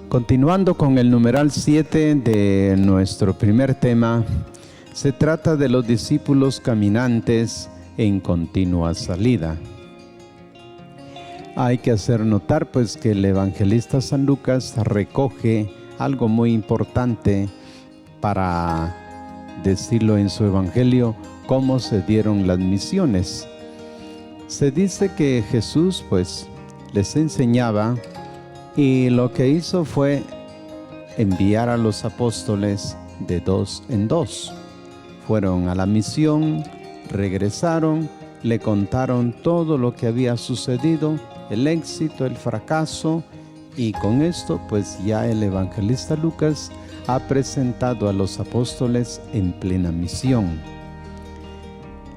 Continuando con el numeral 7 de nuestro primer tema, se trata de los discípulos caminantes en continua salida. Hay que hacer notar pues que el evangelista San Lucas recoge algo muy importante para decirlo en su evangelio, cómo se dieron las misiones. Se dice que Jesús pues les enseñaba y lo que hizo fue enviar a los apóstoles de 2 en 2. Fueron a la misión, regresaron, le contaron todo lo que había sucedido, el éxito, el fracaso, y con esto pues ya el evangelista Lucas ha presentado a los apóstoles en plena misión.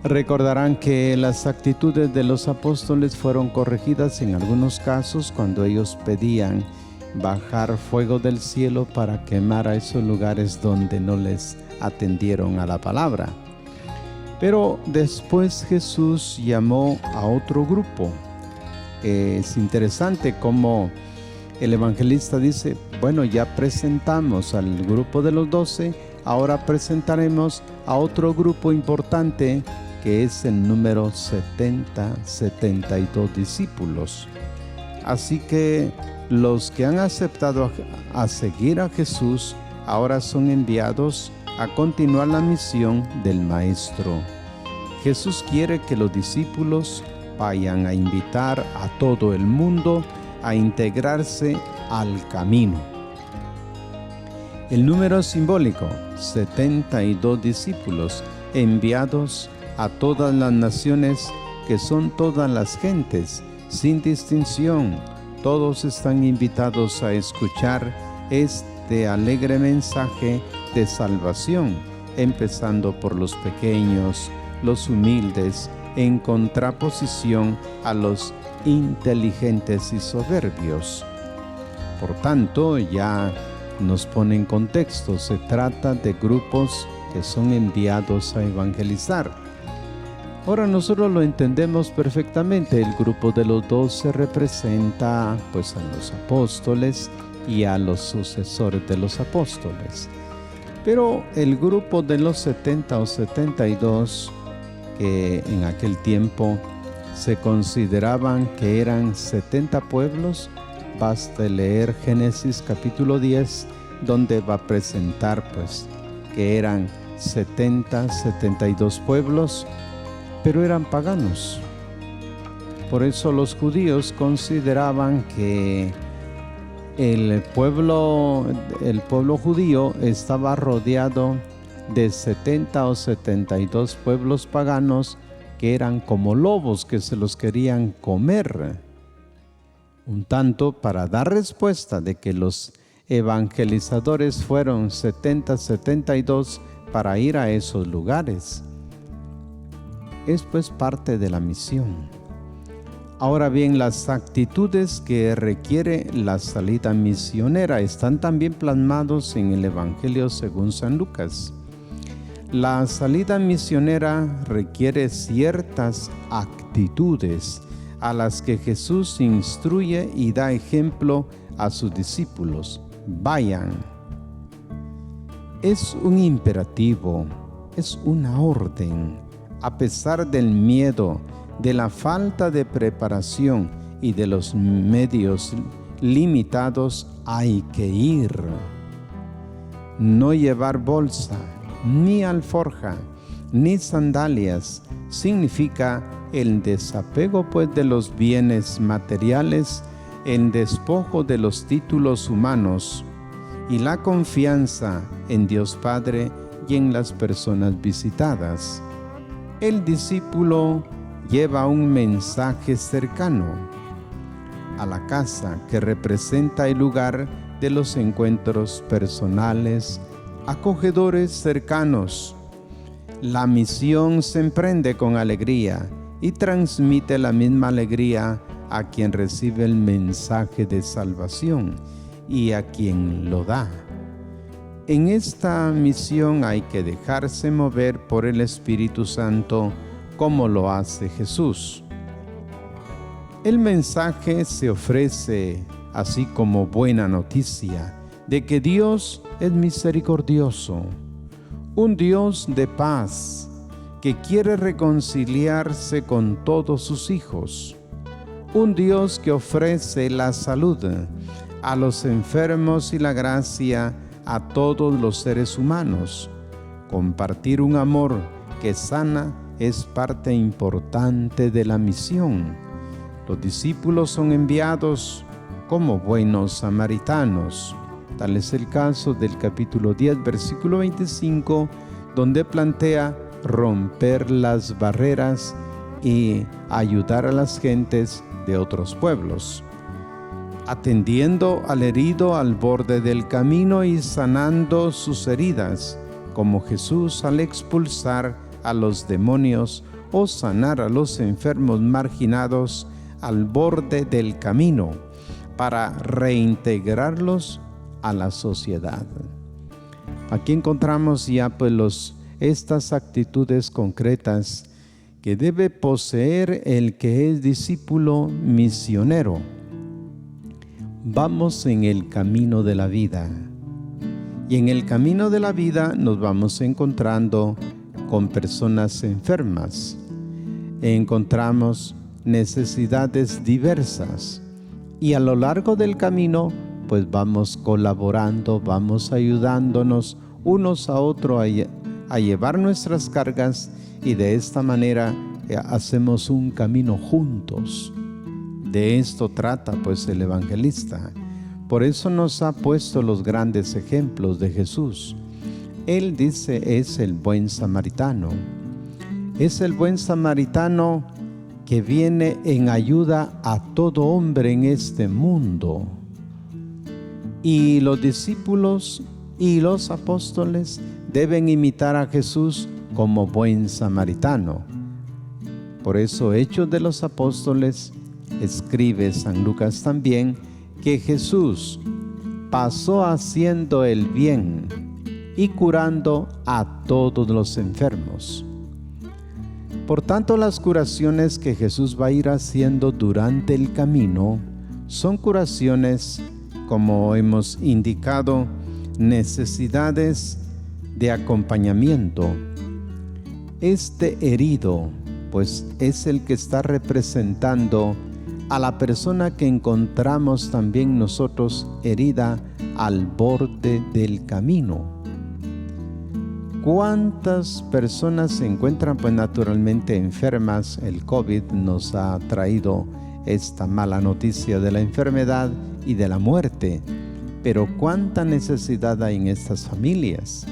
Recordarán que las actitudes de los apóstoles fueron corregidas en algunos casos cuando ellos pedían bajar fuego del cielo para quemar a esos lugares donde no les atendieron a la palabra. Pero después Jesús llamó a otro grupo. Es interesante cómo el evangelista dice, bueno, ya presentamos al grupo de los 12, ahora presentaremos a otro grupo importante que es el número 72 discípulos. Así que los que han aceptado a seguir a Jesús ahora son enviados a continuar la misión del Maestro. Jesús quiere que los discípulos vayan a invitar a todo el mundo a integrarse al camino. El número simbólico, 72 discípulos enviados a todas las naciones, que son todas las gentes, sin distinción. Todos están invitados a escuchar este alegre mensaje de salvación, empezando por los pequeños, los humildes, en contraposición a los inteligentes y soberbios. Por tanto, ya nos pone en contexto, se trata de grupos que son enviados a evangelizar. Ahora nosotros lo entendemos perfectamente. El grupo de los 12 representa pues a los apóstoles y a los sucesores de los apóstoles. Pero el grupo de los 70 o 72, que en aquel tiempo se consideraban que eran 70 pueblos, basta leer Génesis capítulo 10, donde va a presentar pues que eran 72 pueblos, pero eran paganos. Por eso los judíos consideraban que el pueblo judío estaba rodeado de 70 o 72 pueblos paganos que eran como lobos que se los querían comer. Un tanto para dar respuesta de que los evangelizadores fueron 72 para ir a esos lugares. Es pues parte de la misión. Ahora bien, las actitudes que requiere la salida misionera están también plasmados en el Evangelio según San Lucas. La salida misionera requiere ciertas actitudes a las que Jesús instruye y da ejemplo a sus discípulos. Vayan. Es un imperativo, es una orden. A pesar del miedo, de la falta de preparación y de los medios limitados, hay que ir. No llevar bolsa, ni alforja, ni sandalias, significa el desapego pues de los bienes materiales, el despojo de los títulos humanos y la confianza en Dios Padre y en las personas visitadas. El discípulo lleva un mensaje cercano a la casa que representa el lugar de los encuentros personales, acogedores, cercanos. La misión se emprende con alegría y transmite la misma alegría a quien recibe el mensaje de salvación y a quien lo da. En esta misión hay que dejarse mover por el Espíritu Santo como lo hace Jesús. El mensaje se ofrece así como buena noticia de que Dios es misericordioso, un Dios de paz que quiere reconciliarse con todos sus hijos, un Dios que ofrece la salud a los enfermos y la gracia a todos los seres humanos. Compartir un amor que sana es parte importante de la misión. Los discípulos son enviados como buenos samaritanos. Tal es el caso del capítulo 10, versículo 25, donde plantea romper las barreras y ayudar a las gentes de otros pueblos, atendiendo al herido al borde del camino y sanando sus heridas, como Jesús al expulsar a los demonios o sanar a los enfermos marginados al borde del camino para reintegrarlos a la sociedad. Aquí encontramos ya pues estas actitudes concretas que debe poseer el que es discípulo misionero. Vamos en el camino de la vida, y en el camino de la vida nos vamos encontrando con personas enfermas. Encontramos necesidades diversas, y a lo largo del camino pues vamos colaborando, vamos ayudándonos unos a otros a llevar nuestras cargas, y de esta manera hacemos un camino juntos. De esto trata pues el evangelista. Por eso nos ha puesto los grandes ejemplos de Jesús. Él dice es el buen samaritano. Es el buen samaritano que viene en ayuda a todo hombre en este mundo. Y los discípulos y los apóstoles deben imitar a Jesús como buen samaritano. Por eso, Hechos de los Apóstoles, escribe San Lucas también, que Jesús pasó haciendo el bien y curando a todos los enfermos. Por tanto, las curaciones que Jesús va a ir haciendo durante el camino son curaciones, como hemos indicado, necesidades de acompañamiento. Este herido, pues es el que está representando a la persona que encontramos también nosotros herida al borde del camino. ¿Cuántas personas se encuentran pues naturalmente enfermas? El COVID nos ha traído esta mala noticia de la enfermedad y de la muerte, pero ¿cuánta necesidad hay en estas familias?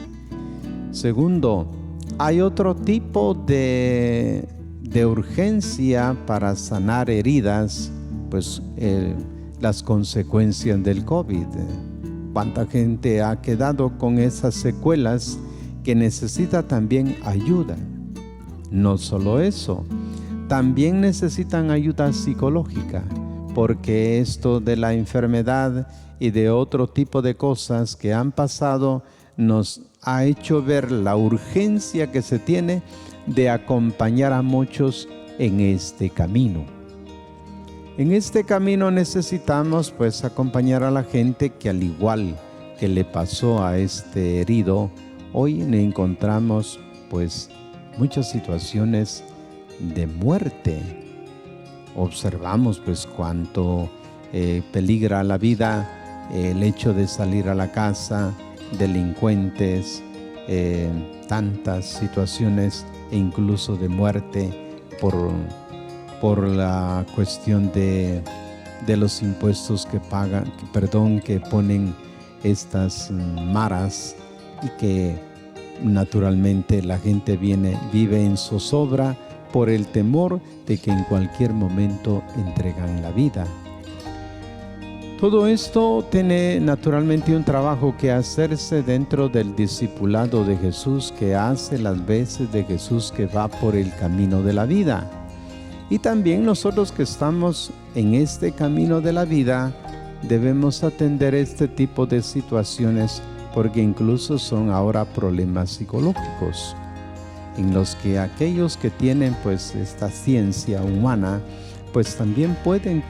Segundo, hay otro tipo de urgencia para sanar heridas, pues las consecuencias del COVID. ¿Cuánta gente ha quedado con esas secuelas que necesita también ayuda? No solo eso, también necesitan ayuda psicológica, porque esto de la enfermedad y de otro tipo de cosas que han pasado nos ha hecho ver la urgencia que se tiene de acompañar a muchos en este camino. En este camino necesitamos pues acompañar a la gente que, al igual que le pasó a este herido, hoy encontramos pues muchas situaciones de muerte. Observamos pues cuánto peligra la vida el hecho de salir a la casa, delincuentes, tantas situaciones e incluso de muerte por la cuestión de los impuestos que ponen estas maras, y que naturalmente la gente vive en zozobra por el temor de que en cualquier momento entregan la vida. Todo esto tiene naturalmente un trabajo que hacerse dentro del discipulado de Jesús, que hace las veces de Jesús que va por el camino de la vida. Y también nosotros que estamos en este camino de la vida debemos atender este tipo de situaciones, porque incluso son ahora problemas psicológicos en los que aquellos que tienen pues esta ciencia humana pues también pueden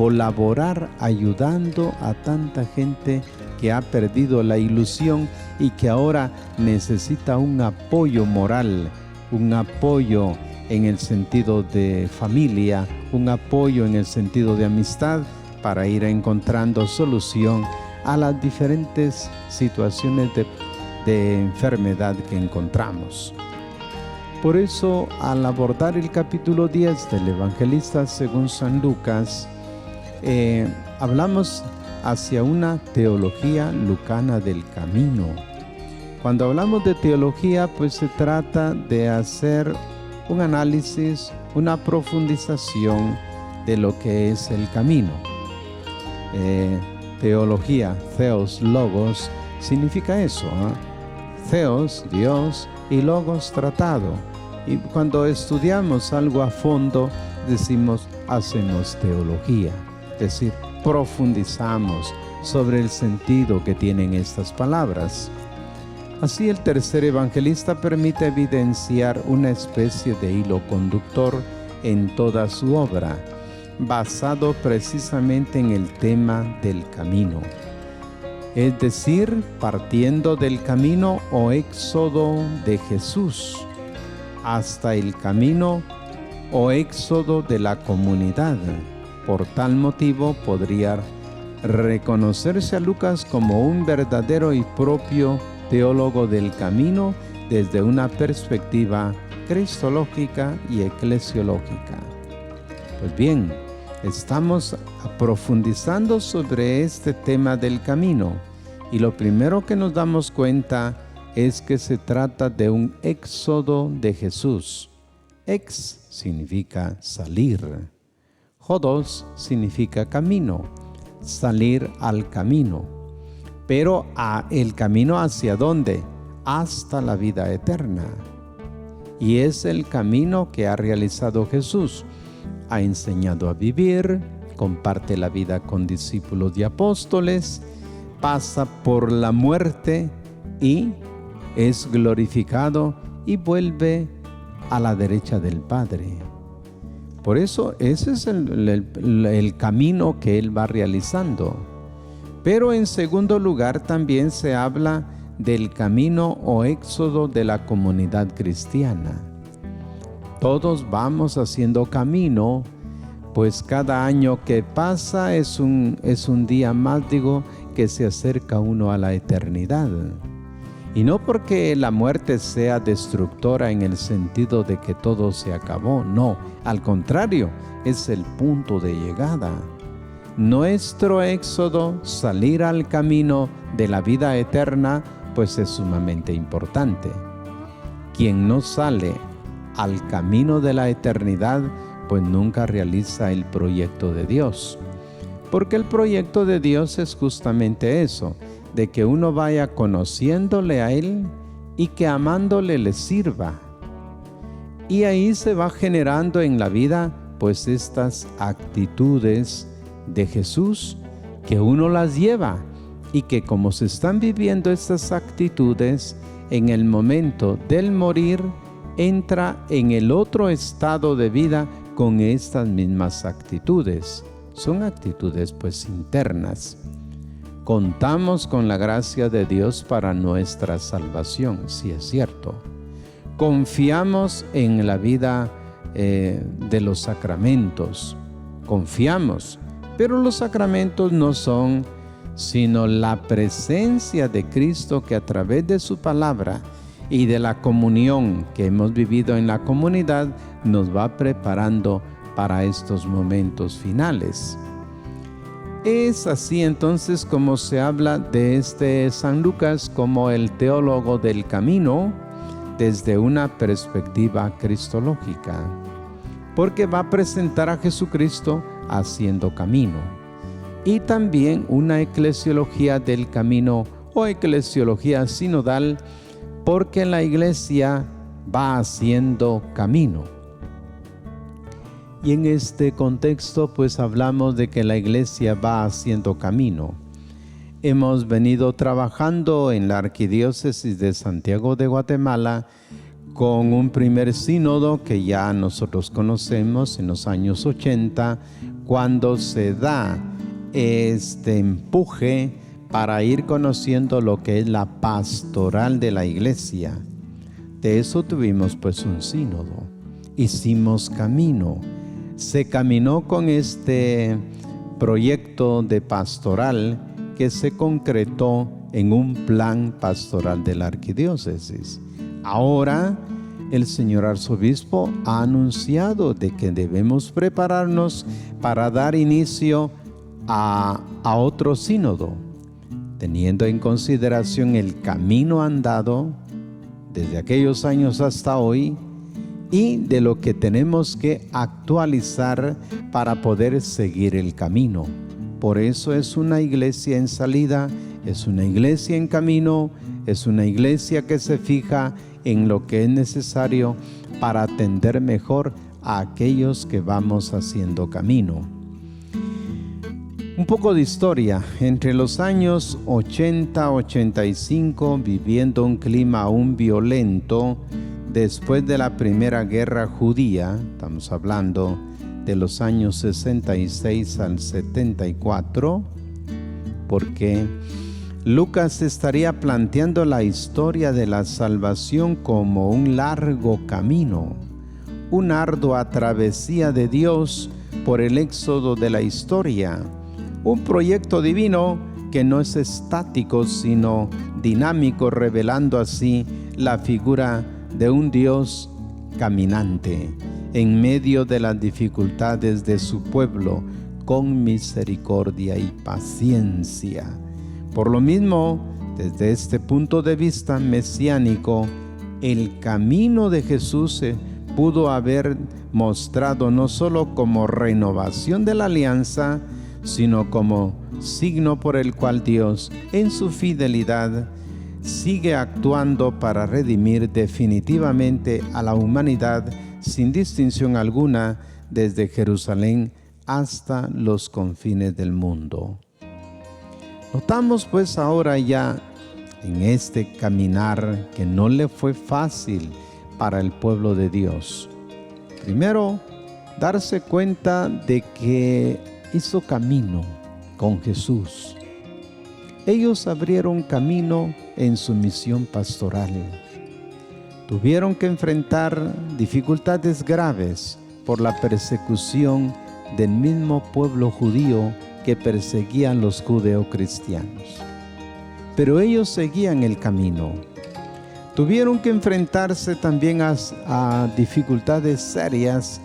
colaborar ayudando a tanta gente que ha perdido la ilusión y que ahora necesita un apoyo moral, un apoyo en el sentido de familia, un apoyo en el sentido de amistad para ir encontrando solución a las diferentes situaciones de enfermedad que encontramos. Por eso, al abordar el capítulo 10 del Evangelista según San Lucas, hablamos hacia una teología lucana del camino. Cuando hablamos de teología, pues se trata de hacer un análisis, una profundización de lo que es el camino. Teología, theos, logos, significa eso, Theos, Dios, y logos, tratado. Y cuando estudiamos algo a fondo, decimos, hacemos teología, es decir, profundizamos sobre el sentido que tienen estas palabras. Así, el tercer evangelista permite evidenciar una especie de hilo conductor en toda su obra, basado precisamente en el tema del camino. Es decir, partiendo del camino o éxodo de Jesús hasta el camino o éxodo de la comunidad. Por tal motivo podría reconocerse a Lucas como un verdadero y propio teólogo del camino desde una perspectiva cristológica y eclesiológica. Pues bien, estamos profundizando sobre este tema del camino y lo primero que nos damos cuenta es que se trata de un éxodo de Jesús. Ex significa salir. Hodos significa camino, salir al camino. Pero el camino ¿hacia dónde? Hasta la vida eterna. Y es el camino que ha realizado Jesús. Ha enseñado a vivir, comparte la vida con discípulos y apóstoles, pasa por la muerte y es glorificado y vuelve a la derecha del Padre. Por eso ese es el camino que Él va realizando. Pero en segundo lugar también se habla del camino o éxodo de la comunidad cristiana. Todos vamos haciendo camino, pues cada año que pasa es un día más, que se acerca uno a la eternidad. Y no porque la muerte sea destructora en el sentido de que todo se acabó, no, al contrario, es el punto de llegada. Nuestro éxodo, salir al camino de la vida eterna, pues es sumamente importante. Quien no sale al camino de la eternidad, pues nunca realiza el proyecto de Dios. Porque el proyecto de Dios es justamente eso, de que uno vaya conociéndole a Él y que amándole le sirva. Y ahí se va generando en la vida, pues estas actitudes de Jesús que uno las lleva y que como se están viviendo estas actitudes, en el momento del morir entra en el otro estado de vida con estas mismas actitudes. Son actitudes pues internas. Contamos con la gracia de Dios para nuestra salvación, sí es cierto. Confiamos en la vida de los sacramentos. Confiamos, pero los sacramentos no son sino la presencia de Cristo que a través de su palabra y de la comunión que hemos vivido en la comunidad nos va preparando para estos momentos finales. Es así entonces como se habla de este San Lucas como el teólogo del camino desde una perspectiva cristológica, porque va a presentar a Jesucristo haciendo camino, y también una eclesiología del camino o eclesiología sinodal, porque la iglesia va haciendo camino. Y en este contexto pues hablamos de que la iglesia va haciendo camino. Hemos venido trabajando en la Arquidiócesis de Santiago de Guatemala con un primer sínodo que ya nosotros conocemos en los años 80, cuando se da este empuje para ir conociendo lo que es la pastoral de la iglesia. De eso tuvimos pues un sínodo, hicimos camino, se caminó con este proyecto de pastoral que se concretó en un plan pastoral de la arquidiócesis. Ahora el señor arzobispo ha anunciado de que debemos prepararnos para dar inicio a otro sínodo, teniendo en consideración el camino andado desde aquellos años hasta hoy y de lo que tenemos que actualizar para poder seguir el camino. Por eso es una iglesia en salida, es una iglesia en camino, es una iglesia que se fija en lo que es necesario para atender mejor a aquellos que vamos haciendo camino. Un poco de historia. Entre los años 80-85, viviendo un clima aún violento, después de la Primera Guerra Judía, estamos hablando de los años 66 al 74, porque Lucas estaría planteando la historia de la salvación como un largo camino, una ardua travesía de Dios por el éxodo de la historia, un proyecto divino que no es estático sino dinámico, revelando así la figura de un Dios caminante en medio de las dificultades de su pueblo, con misericordia y paciencia. Por lo mismo, desde este punto de vista mesiánico, el camino de Jesús se pudo haber mostrado no solo como renovación de la alianza, sino como signo por el cual Dios, en su fidelidad, sigue actuando para redimir definitivamente a la humanidad sin distinción alguna, desde Jerusalén hasta los confines del mundo. Notamos pues ahora ya en este caminar que no le fue fácil para el pueblo de Dios. Primero, darse cuenta de que hizo camino con Jesús. Ellos abrieron camino en su misión pastoral. Tuvieron que enfrentar dificultades graves por la persecución del mismo pueblo judío que perseguían los judeocristianos. Pero ellos seguían el camino. Tuvieron que enfrentarse también a dificultades serias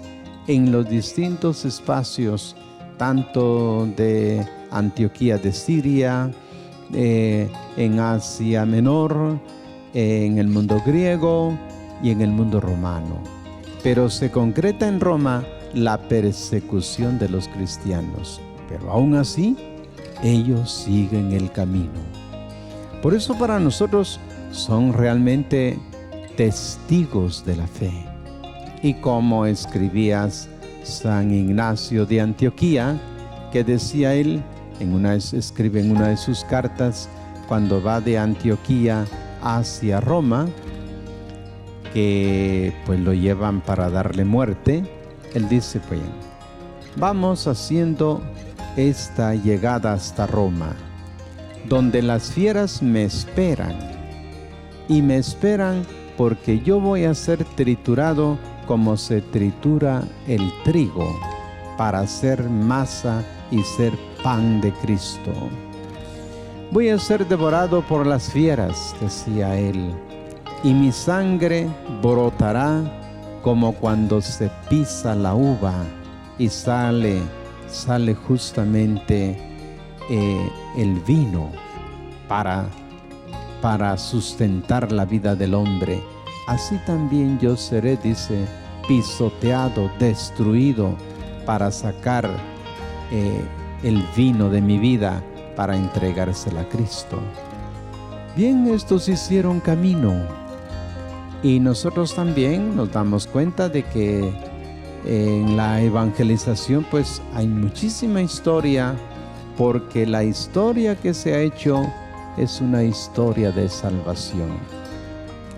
en los distintos espacios, tanto de Antioquía de Siria, en Asia Menor, en el mundo griego y en el mundo romano. Pero se concreta en Roma la persecución de los cristianos. Pero aún así, ellos siguen el camino. Por eso para nosotros son realmente testigos de la fe. Y como escribías San Ignacio de Antioquía, que decía él, escribe en una de sus cartas, cuando va de Antioquía hacia Roma, que pues lo llevan para darle muerte, él dice, pues, vamos haciendo esta llegada hasta Roma, donde las fieras me esperan, y me esperan porque yo voy a ser triturado como se tritura el trigo, para hacer masa y ser pan de Cristo. Voy a ser devorado por las fieras, decía él, y mi sangre brotará como cuando se pisa la uva y sale justamente el vino para sustentar la vida del hombre. Así también yo seré, dice, pisoteado, destruido, para sacar el vino de mi vida, para entregársela a Cristo. Bien, estos hicieron camino, y nosotros también nos damos cuenta de que en la evangelización pues hay muchísima historia, porque la historia que se ha hecho es una historia de salvación.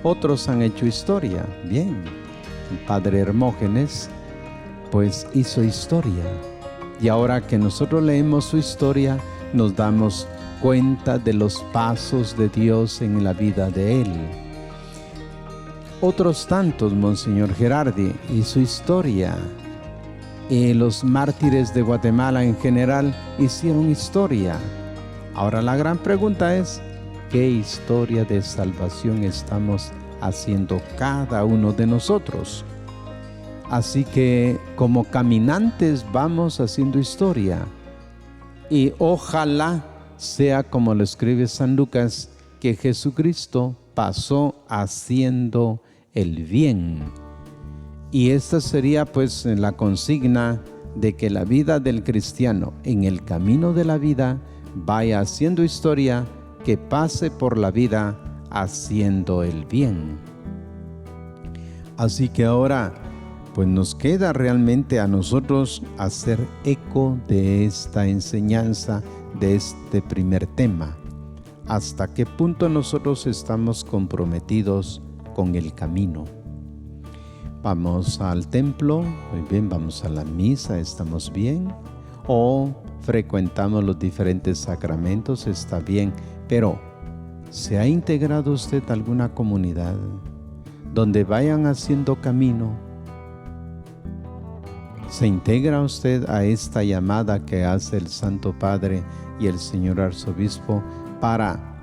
Otros han hecho historia, bien, el padre Hermógenes pues hizo historia, Y ahora que nosotros leemos su historia, nos damos cuenta de los pasos de Dios en la vida de él. Otros tantos, Monseñor Gerardi, y su historia. Los mártires de Guatemala en general hicieron historia. Ahora la gran pregunta es, ¿qué historia de salvación estamos haciendo cada uno de nosotros? Así que como caminantes vamos haciendo historia. Y ojalá sea como lo escribe San Lucas, que Jesucristo pasó haciendo el bien. Y esta sería pues la consigna de que la vida del cristiano en el camino de la vida vaya haciendo historia, que pase por la vida haciendo el bien. Así que ahora pues nos queda realmente a nosotros hacer eco de esta enseñanza, de este primer tema. ¿Hasta qué punto nosotros estamos comprometidos con el camino? Vamos al templo, muy bien, vamos a la misa, ¿estamos bien? O frecuentamos los diferentes sacramentos, está bien, pero ¿se ha integrado usted a alguna comunidad donde vayan haciendo camino? ¿Se integra usted a esta llamada que hace el Santo Padre y el Señor Arzobispo para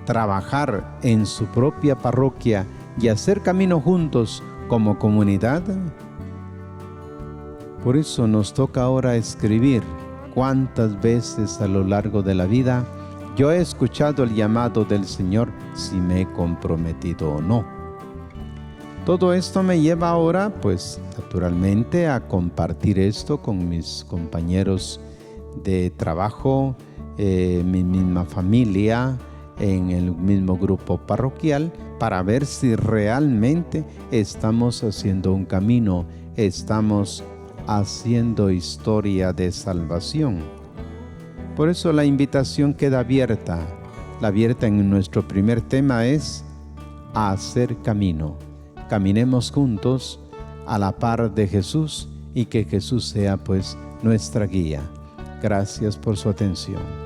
trabajar en su propia parroquia y hacer camino juntos como comunidad? Por eso nos toca ahora escribir cuántas veces a lo largo de la vida yo he escuchado el llamado del Señor, si me he comprometido o no. Todo esto me lleva ahora, pues, naturalmente a compartir esto con mis compañeros de trabajo, mi misma familia, en el mismo grupo parroquial, para ver si realmente estamos haciendo un camino, estamos haciendo historia de salvación. Por eso la invitación queda abierta. La abierta en nuestro primer tema es a hacer camino. Caminemos juntos a la par de Jesús y que Jesús sea pues nuestra guía. Gracias por su atención.